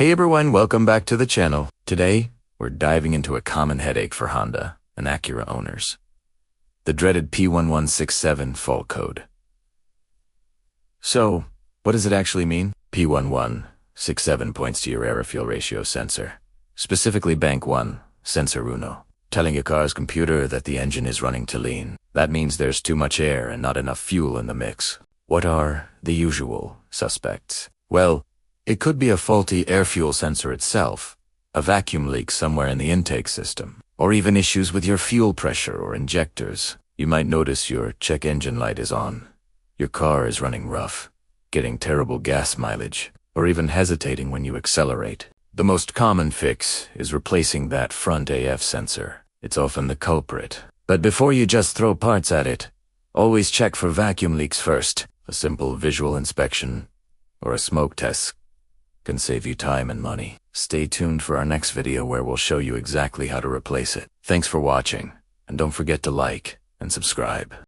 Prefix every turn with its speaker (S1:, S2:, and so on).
S1: Hey everyone, welcome back to the channel. Today, we're diving into a common headache for Honda and Acura owners. The dreaded P1167 fault code. So, what does it actually mean? P1167 points to your air-fuel ratio sensor, specifically bank 1, sensor uno, telling your car's computer that the engine is running too lean. That means there's too much air and not enough fuel in the mix. What are the usual suspects? Well, it could be a faulty air-fuel sensor itself, a vacuum leak somewhere in the intake system, or even issues with your fuel pressure or injectors. You might notice your check engine light is on, your car is running rough, getting terrible gas mileage, or even hesitating when you accelerate. The most common fix is replacing that front AF sensor. It's often the culprit. But before you just throw parts at it, always check for vacuum leaks first. A simple visual inspection or a smoke test can save you time and money. Stay tuned for our next video where we'll show you exactly how to replace it. Thanks for watching, and don't forget to like and subscribe.